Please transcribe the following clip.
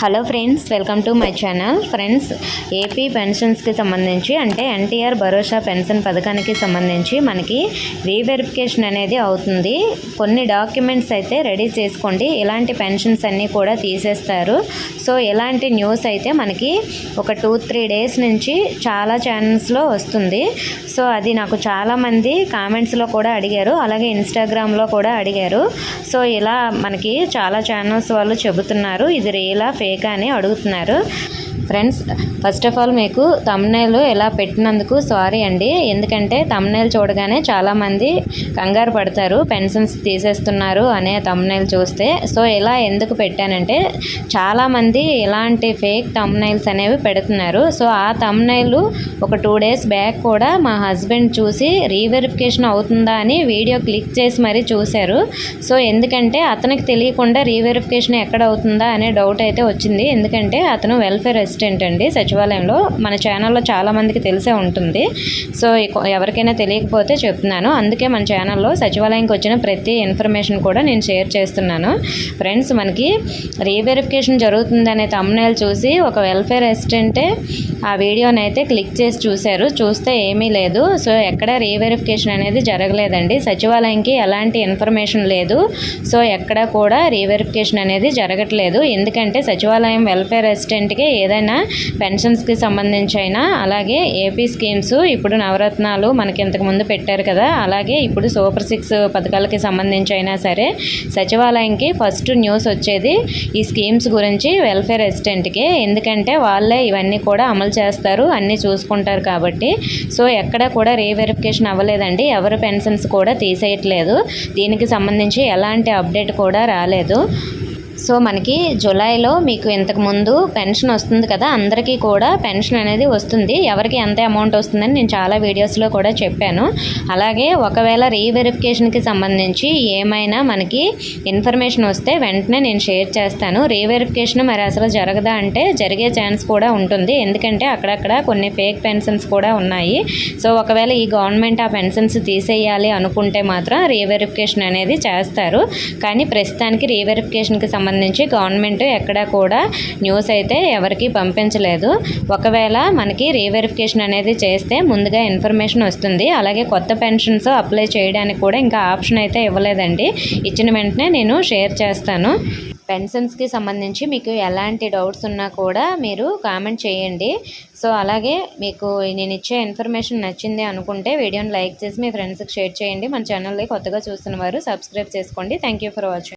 Hello friends, welcome to my channel. Friends, AP పెన్షన్స్కి సంబంధించి అంటే ఎన్టీఆర్ భరోసా పెన్షన్ పథకానికి సంబంధించి మనకి రీవెరిఫికేషన్ అనేది అవుతుంది. కొన్ని డాక్యుమెంట్స్ అయితే రెడీ చేసుకోండి. ఇలాంటి పెన్షన్స్ అన్నీ కూడా తీసేస్తారు. సో ఇలాంటి న్యూస్ అయితే మనకి ఒక 2-3 డేస్ నుంచి చాలా ఛానల్స్లో వస్తుంది. సో అది నాకు చాలామంది కామెంట్స్లో కూడా అడిగారు, అలాగే ఇన్స్టాగ్రామ్లో కూడా అడిగారు. సో ఇలా మనకి చాలా ఛానల్స్ వాళ్ళు చెబుతున్నారు, ఇది రియలా ఫేకా అని అడుగుతున్నారు. ఫ్రెండ్స్, ఫస్ట్ ఆఫ్ ఆల్ మీకు థంబ్నెయిల్ ఎలా పెట్టినందుకు సారీ అండి. ఎందుకంటే థంబ్నెయిల్ చూడగానే చాలామంది కంగారు పడతారు, పెన్షన్స్ తీసేస్తున్నారు అనే థంబ్నెయిల్ చూస్తే. సో ఇలా ఎందుకు పెట్టానంటే చాలామంది ఇలాంటి ఫేక్ థంబ్నెయిల్స్ అనేవి పెడుతున్నారు. సో ఆ థంబ్నెయిల్ ఒక 2 డేస్ బ్యాక్ కూడా మా హస్బెండ్ చూసి రీవెరిఫికేషన్ అవుతుందా అని వీడియో క్లిక్ చేసి మరీ చూశారు. సో ఎందుకంటే అతనికి తెలియకుండా రీవెరిఫికేషన్ ఎక్కడ అవుతుందా అనే డౌట్ అయితే వచ్చింది. ఎందుకంటే అతను వెల్ఫేర్ అసిస్టెంట్ అండి సచివాలయంలో. మన ఛానల్లో చాలామందికి తెలిసే ఉంటుంది. సో ఎవరికైనా తెలియకపోతే చెప్తున్నాను. అందుకే మన ఛానల్లో సచివాలయంకి వచ్చిన ప్రతి ఇన్ఫర్మేషన్ కూడా నేను షేర్ చేస్తున్నాను. ఫ్రెండ్స్, మనకి రీవెరిఫికేషన్ జరుగుతుందనే థంబ్నెయిల్ చూసి ఒక వెల్ఫేర్ అసిస్టెంటే ఆ వీడియోని అయితే క్లిక్ చేసి చూశారు. చూస్తే ఏమీ లేదు. సో ఎక్కడ రీవెరిఫికేషన్ అనేది జరగలేదండి. సచివాలయంకి ఎలాంటి ఇన్ఫర్మేషన్ లేదు. సో ఎక్కడ కూడా రీవెరిఫికేషన్ అనేది జరగట్లేదు. ఎందుకంటే సచివాలయం వెల్ఫేర్ అసిస్టెంట్కి ఏదైనా పెన్షన్స్కి సంబంధించి అయినా, అలాగే ఏపీ స్కీమ్స్ ఇప్పుడు నవరత్నాలు మనకి ఇంతకుముందు పెట్టారు కదా, అలాగే ఇప్పుడు సూపర్ 6 పథకాలకి సంబంధించి అయినా సరే సచివాలయంకి ఫస్ట్ న్యూస్ వచ్చేది ఈ స్కీమ్స్ గురించి వెల్ఫేర్ అసిస్టెంట్కి. ఎందుకంటే వాళ్ళే ఇవన్నీ కూడా అమలు చేస్తారు, అన్నీ చూసుకుంటారు కాబట్టి. సో ఎక్కడ కూడా రీవెరిఫికేషన్ అవ్వలేదండి. ఎవరు పెన్షన్స్ కూడా తీసేయట్లేదు. దీనికి సంబంధించి ఎలాంటి అప్డేట్ కూడా రాలేదు. సో మనకి జూలైలో మీకు ఇంతకుముందు పెన్షన్ వస్తుంది కదా, అందరికీ కూడా పెన్షన్ అనేది వస్తుంది. ఎవరికి ఎంత అమౌంట్ వస్తుందని నేను చాలా వీడియోస్లో కూడా చెప్పాను. అలాగే ఒకవేళ రీవెరిఫికేషన్కి సంబంధించి ఏమైనా మనకి ఇన్ఫర్మేషన్ వస్తే వెంటనే నేను షేర్ చేస్తాను. రీవెరిఫికేషన్ మరి అసలు జరగదా అంటే జరిగే ఛాన్స్ కూడా ఉంటుంది. ఎందుకంటే అక్కడక్కడ కొన్ని ఫేక్ పెన్షన్స్ కూడా ఉన్నాయి. సో ఒకవేళ ఈ గవర్నమెంట్ ఆ పెన్షన్స్ తీసేయాలి అనుకుంటే మాత్రం రీవెరిఫికేషన్ అనేది చేస్తారు. కానీ ప్రస్తుతానికి రీవెరిఫికేషన్కి సంబంధించి గవర్నమెంట్ ఎక్కడా కూడా న్యూస్ అయితే ఎవరికి పంపించలేదు. ఒకవేళ మనకి రీవెరిఫికేషన్ అనేది చేస్తే ముందుగా ఇన్ఫర్మేషన్ వస్తుంది. అలాగే కొత్త పెన్షన్స్ అప్లై చేయడానికి కూడా ఇంకా ఆప్షన్ అయితే ఇవ్వలేదండి. ఇచ్చిన వెంటనే నేను షేర్ చేస్తాను. పెన్షన్స్కి సంబంధించి మీకు ఎలాంటి డౌట్స్ ఉన్నా కూడా మీరు కామెంట్ చేయండి. సో అలాగే మీకు నేను ఇచ్చే ఇన్ఫర్మేషన్ నచ్చింది అనుకుంటే వీడియోని లైక్ చేసి మీ ఫ్రెండ్స్కి షేర్ చేయండి. మన ఛానల్ని కొత్తగా చూస్తున్న వారు సబ్స్క్రైబ్ చేసుకోండి. Thank you for watching.